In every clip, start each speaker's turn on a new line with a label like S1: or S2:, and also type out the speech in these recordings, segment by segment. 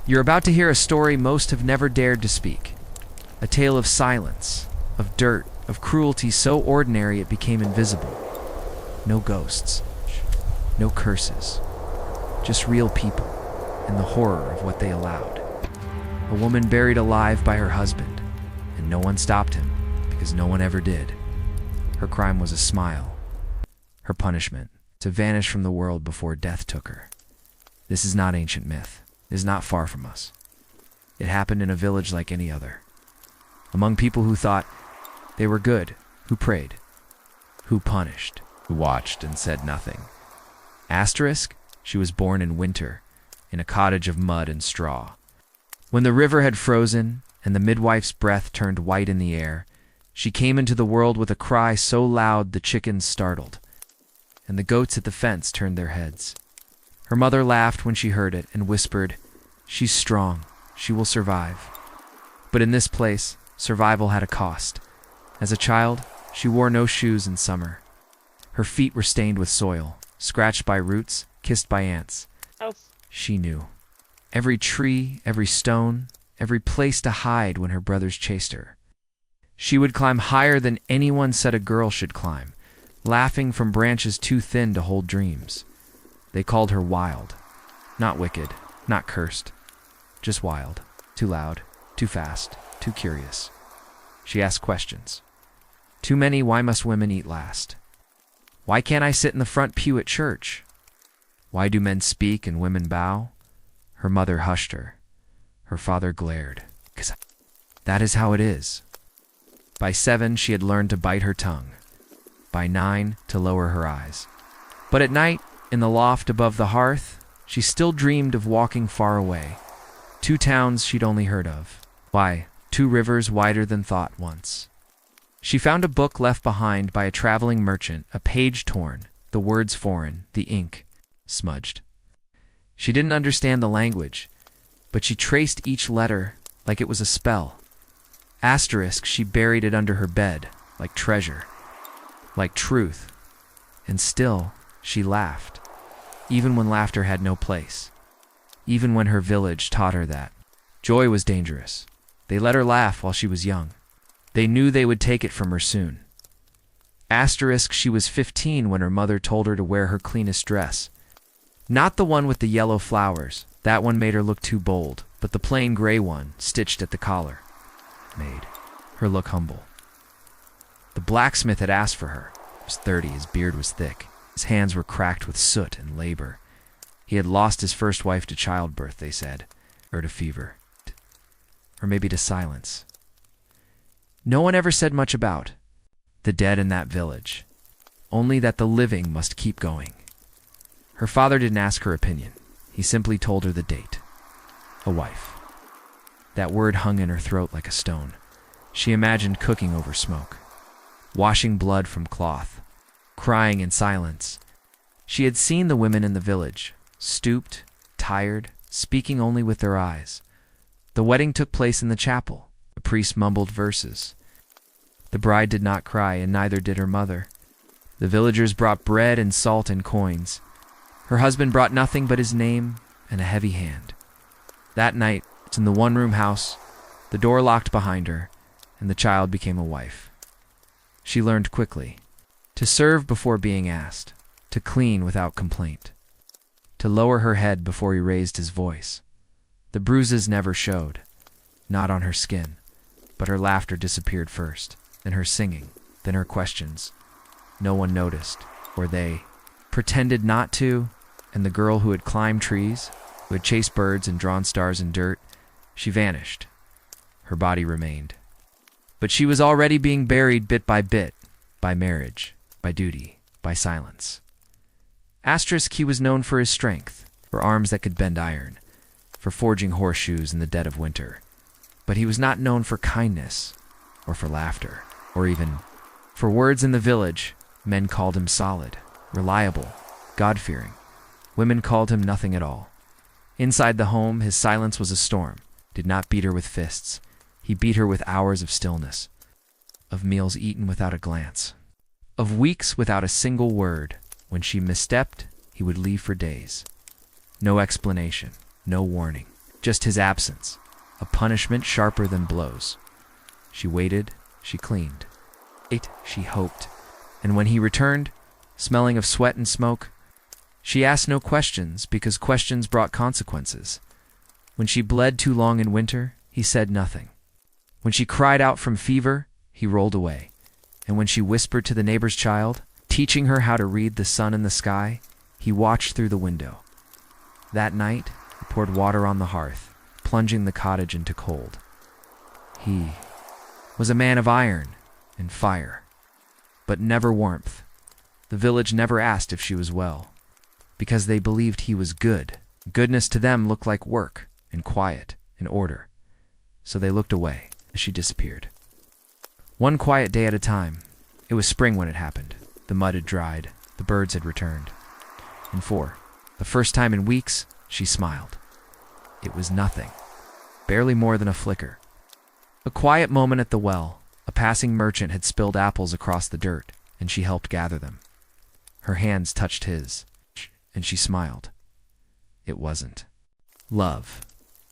S1: You're about to hear a story most have never dared to speak. A tale of silence, of dirt, of cruelty so ordinary it became invisible. No ghosts, no curses, just real people and the horror of what they allowed. A woman buried alive by her husband, and no one stopped him because no one ever did. Her crime was a smile. Her punishment, to vanish from the world before death took her. This is not ancient myth. It is not far from us. It happened in a village like any other, among people who thought they were good, who prayed, who punished, who watched and said nothing. Asterisk, she was born in winter, in a cottage of mud and straw. When the river had frozen and the midwife's breath turned white in the air, she came into the world with a cry so loud the chickens startled, and the goats at the fence turned their heads. Her mother laughed when she heard it and whispered, "She's strong, she will survive." But in this place, survival had a cost. As a child, she wore no shoes in summer. Her feet were stained with soil, scratched by roots, kissed by ants.
S2: Oh.
S1: She knew. Every tree, every stone, every place to hide when her brothers chased her. She would climb higher than anyone said a girl should climb, laughing from branches too thin to hold dreams. They called her wild. Not wicked, not cursed. Just wild. Too loud, too fast, too curious. She asked questions. Too many, why must women eat last? Why can't I sit in the front pew at church? Why do men speak and women bow? Her mother hushed her. Her father glared. 'Cause that is how it is. By 7, she had learned to bite her tongue. By 9, to lower her eyes. But at night, in the loft above the hearth, she still dreamed of walking far away. 2 towns she'd only heard of. Why, 2 rivers wider than thought once. She found a book left behind by a traveling merchant, a page torn, the words foreign, the ink smudged. She didn't understand the language, but she traced each letter like it was a spell. Asterisk, she buried it under her bed, like treasure, like truth. And still, she laughed, even when laughter had no place. Even when her village taught her that. Joy was dangerous. They let her laugh while she was young. They knew they would take it from her soon. Asterisk, she was 15 when her mother told her to wear her cleanest dress. Not the one with the yellow flowers. That one made her look too bold, but the plain gray one, stitched at the collar, made her look humble. The blacksmith had asked for her. He was 30, his beard was thick. His hands were cracked with soot and labor. He had lost his first wife to childbirth, they said, or to fever, or maybe to silence. No one ever said much about the dead in that village, only that the living must keep going. Her father didn't ask her opinion. He simply told her the date. A wife. That word hung in her throat like a stone. She imagined cooking over smoke, washing blood from cloth, crying in silence. She had seen the women in the village, stooped, tired, speaking only with their eyes. The wedding took place in the chapel. The priest mumbled verses. The bride did not cry, and neither did her mother. The villagers brought bread and salt and coins. Her husband brought nothing but his name and a heavy hand. That night, in the one-room house, the door locked behind her, and the child became a wife. She learned quickly to serve before being asked, to clean without complaint, to lower her head before he raised his voice. The bruises never showed, not on her skin, but her laughter disappeared first, then her singing, then her questions. No one noticed, or they pretended not to, and the girl who had climbed trees, who had chased birds and drawn stars in dirt, she vanished. Her body remained. But she was already being buried bit, by marriage, by duty, by silence. Asterisk, he was known for his strength, for arms that could bend iron, for forging horseshoes in the dead of winter. But he was not known for kindness, or for laughter, or even for words in the village. Men called him solid, reliable, God-fearing. Women called him nothing at all. Inside the home, his silence was a storm. Did not beat her with fists. He beat her with hours of stillness, of meals eaten without a glance, of weeks without a single word. When she misstepped, he would leave for days. No explanation, no warning, just his absence, a punishment sharper than blows. She waited, she cleaned. She hoped. And when he returned, smelling of sweat and smoke, she asked no questions because questions brought consequences. When she bled too long in winter, he said nothing. When she cried out from fever, he rolled away. And when she whispered to the neighbor's child, teaching her how to read the sun and the sky, he watched through the window. That night, he poured water on the hearth, plunging the cottage into cold. He was a man of iron and fire, but never warmth. The village never asked if she was well, because they believed he was good. Goodness to them looked like work and quiet and order, so they looked away as she disappeared. One quiet day at a time. It was spring when it happened. The mud had dried, the birds had returned. And for the first time in weeks, she smiled. It was nothing, barely more than a flicker. A quiet moment at the well. A passing merchant had spilled apples across the dirt, and she helped gather them. Her hands touched his, and she smiled. It wasn't love.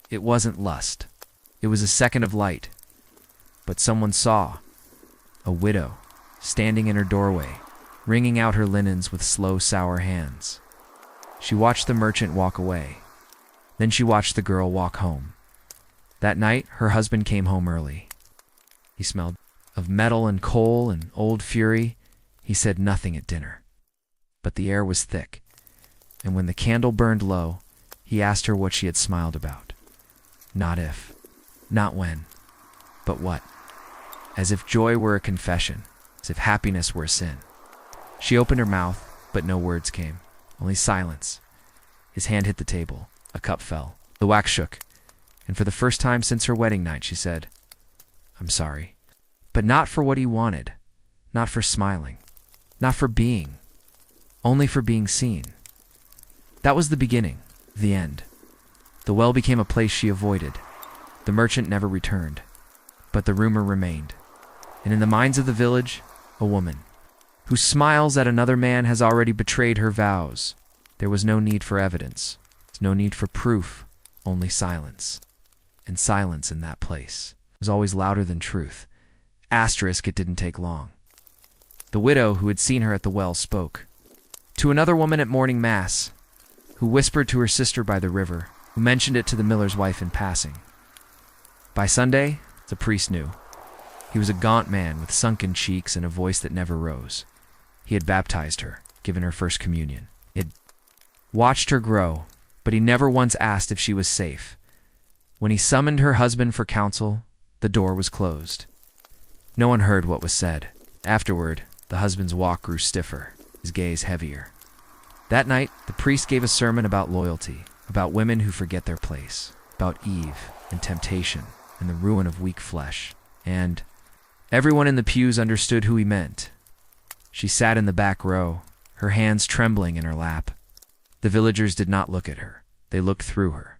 S1: It wasn't lust. It was a second of light. But someone saw a widow standing in her doorway, wringing out her linens with slow, sour hands. She watched the merchant walk away. Then she watched the girl walk home. That night, her husband came home early. He smelled of metal and coal and old fury. He said nothing at dinner. But the air was thick, and when the candle burned low, he asked her what she had smiled about. Not if, not when, but what. As if joy were a confession, as if happiness were a sin. She opened her mouth, but no words came, only silence. His hand hit the table. A cup fell. The wax shook, and for the first time since her wedding night, she said, "I'm sorry." But not for what he wanted, not for smiling, not for being, only for being seen. That was the beginning, the end. The well became a place she avoided. The merchant never returned, but the rumor remained. And in the minds of the village, a woman who smiles at another man has already betrayed her vows. There was no need for evidence, no need for proof, only silence. And silence in that place was always louder than truth. Asterisk, it didn't take long. The widow who had seen her at the well spoke. To another woman at morning mass, who whispered to her sister by the river, who mentioned it to the miller's wife in passing. By Sunday, the priest knew. He was a gaunt man with sunken cheeks and a voice that never rose. He had baptized her, given her first communion. He had watched her grow, but he never once asked if she was safe. When he summoned her husband for counsel, the door was closed. No one heard what was said. Afterward, the husband's walk grew stiffer, his gaze heavier. That night, the priest gave a sermon about loyalty, about women who forget their place, about Eve and temptation and the ruin of weak flesh. And everyone in the pews understood who he meant. She sat in the back row, her hands trembling in her lap. The villagers did not look at her. They looked through her.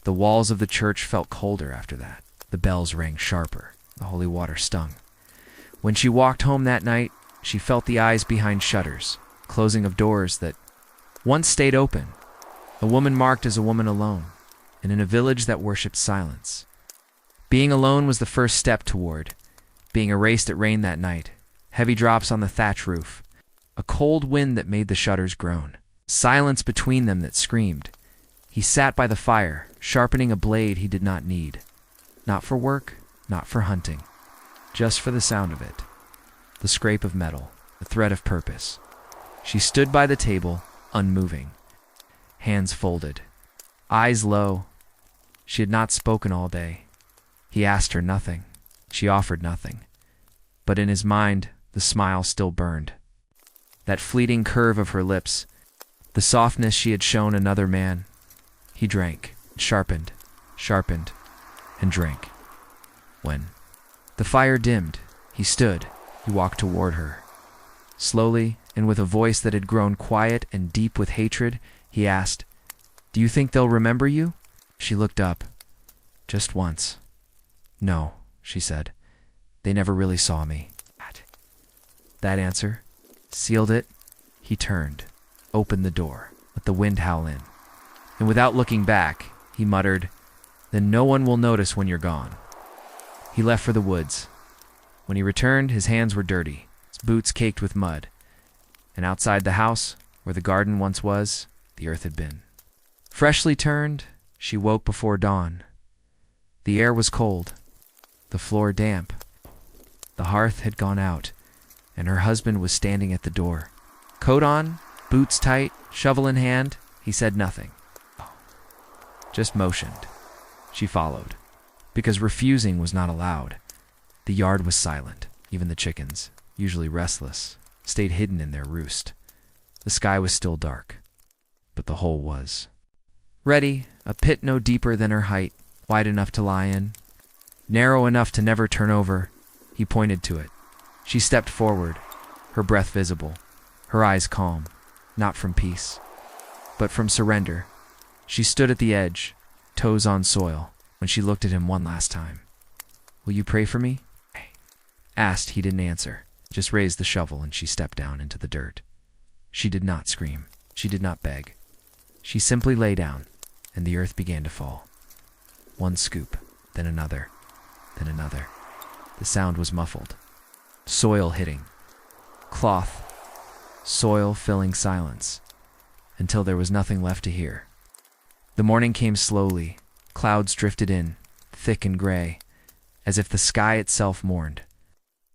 S1: The walls of the church felt colder after that. The bells rang sharper. The holy water stung. When she walked home that night, she felt the eyes behind shutters, closing of doors that once stayed open. A woman marked as a woman alone, and in a village that worshipped silence. Being alone was the first step toward being erased. It rained that night, heavy drops on the thatch roof, a cold wind that made the shutters groan, silence between them that screamed. He sat by the fire, sharpening a blade he did not need, not for work, not for hunting, just for the sound of it, the scrape of metal, the thread of purpose. She stood by the table, unmoving, hands folded, eyes low. She had not spoken all day. He asked her nothing. She offered nothing. But in his mind, the smile still burned. That fleeting curve of her lips, the softness she had shown another man. He drank, sharpened, and drank. When the fire dimmed, he stood. He walked toward her. Slowly, and with a voice that had grown quiet and deep with hatred, he asked, "Do you think they'll remember you?" She looked up. Just once. "No," she said. "They never really saw me." That answer sealed it. He turned, opened the door, let the wind howl in. And without looking back, he muttered, Then no one will notice when you're gone." He left for the woods. When he returned, his hands were dirty, his boots caked with mud, and outside the house, where the garden once was, the earth had been. Freshly turned, she woke before dawn. The air was cold, the floor damp. The hearth had gone out, and her husband was standing at the door. Coat on, boots tight, shovel in hand, he said nothing. Just motioned. She followed, because refusing was not allowed. The yard was silent. Even the chickens, usually restless, stayed hidden in their roost. The sky was still dark, but the hole was ready, a pit no deeper than her height, wide enough to lie in, narrow enough to never turn over. He pointed to it. She stepped forward, her breath visible, her eyes calm, not from peace, but from surrender. She stood at the edge, toes on soil, when she looked at him one last time. "Will you pray for me?" Asked, he didn't answer, just raised the shovel, and she stepped down into the dirt. She did not scream. She did not beg. She simply lay down, and the earth began to fall. One scoop, then another, then another. The sound was muffled. Soil hitting. Cloth. Soil filling silence, until there was nothing left to hear. The morning came slowly. Clouds drifted in, thick and gray, as if the sky itself mourned.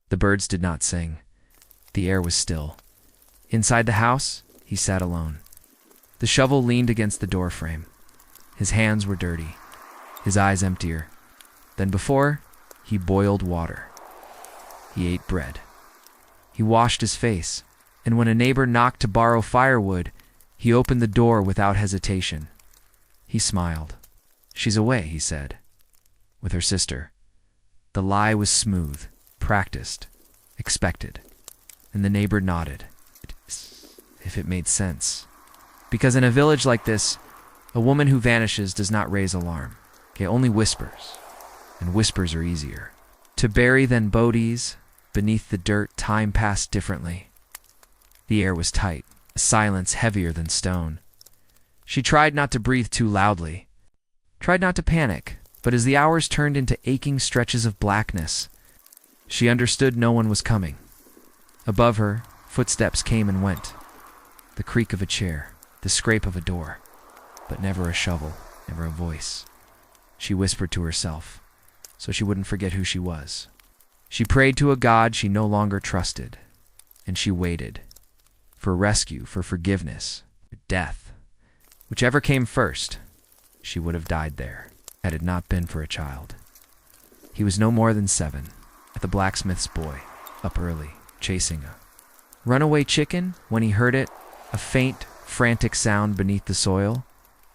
S1: The birds did not sing. The air was still. Inside the house, he sat alone. The shovel leaned against the doorframe. His hands were dirty, his eyes emptier than before. He boiled water. He ate bread. He washed his face, and when a neighbor knocked to borrow firewood, he opened the door without hesitation. He smiled. "She's away," he said, "with her sister." The lie was smooth, practiced, expected, and the neighbor nodded, if it made sense. Because in a village like this, a woman who vanishes does not raise alarm. Okay, only whispers, and whispers are easier to bury than bodies. Beneath the dirt, time passed differently. The air was tight, a silence heavier than stone. She tried not to breathe too loudly, tried not to panic, but as the hours turned into aching stretches of blackness, she understood no one was coming. Above her, footsteps came and went. The creak of a chair, the scrape of a door, but never a shovel, never a voice. She whispered to herself, so she wouldn't forget who she was. She prayed to a God she no longer trusted, and she waited for rescue, for forgiveness, for death. Whichever came first, she would have died there, had it not been for a child. He was no more than 7, at the blacksmith's boy, up early, chasing a runaway chicken. When he heard it, a faint, frantic sound beneath the soil.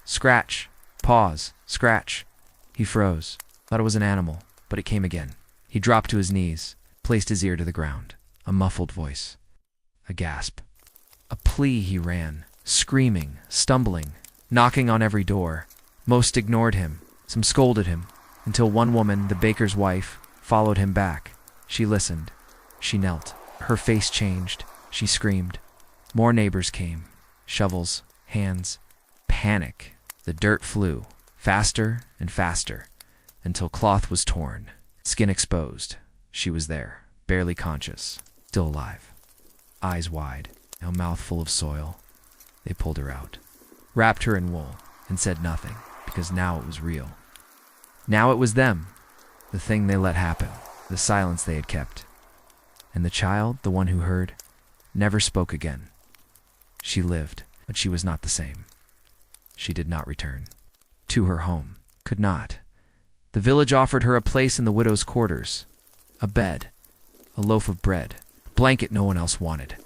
S1: Scratch, pause, scratch. He froze, thought it was an animal, but it came again. He dropped to his knees, placed his ear to the ground. A muffled voice, a gasp, a plea. He ran, screaming, stumbling, knocking on every door. Most ignored him, some scolded him, until one woman, the baker's wife, followed him back. She listened. She knelt. Her face changed. She screamed. More neighbors came. Shovels, hands, panic. The dirt flew, faster and faster, until cloth was torn, skin exposed. She was there, barely conscious, still alive. Eyes wide, now mouth full of soil. They pulled her out, wrapped her in wool, and said nothing, because now it was real. Now it was them, the thing they let happen, the silence they had kept. And the child, the one who heard, never spoke again. She lived, but she was not the same. She did not return to her home, could not. The village offered her a place in the widow's quarters, a bed, a loaf of bread, a blanket no one else wanted.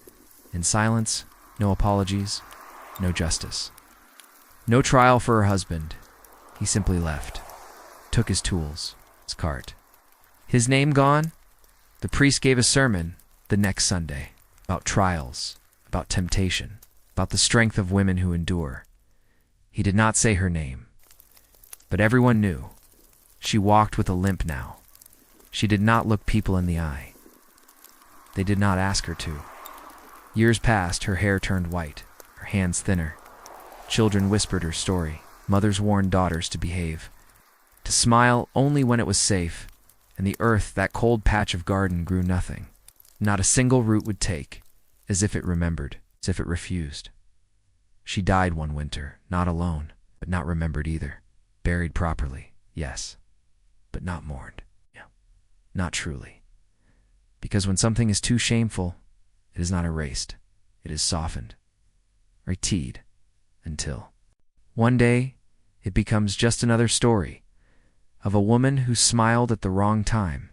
S1: In silence, no apologies, no justice. No trial for her husband. He simply left, took his tools, his cart. His name gone, the priest gave a sermon the next Sunday about trials, about temptation, about the strength of women who endure. He did not say her name, but everyone knew. She walked with a limp now. She did not look people in the eye. They did not ask her to. Years passed, her hair turned white, her hands thinner. Children whispered her story. Mothers warned daughters to behave. to smile only when it was safe, and the earth, that cold patch of garden, grew nothing. Not a single root would take, as if it remembered, as if it refused. She died one winter, not alone, but not remembered either. Buried properly, yes, but not mourned. Yeah. Not truly. Because when something is too shameful, it is not erased, it is softened, reteed, until one day it becomes just another story of a woman who smiled at the wrong time,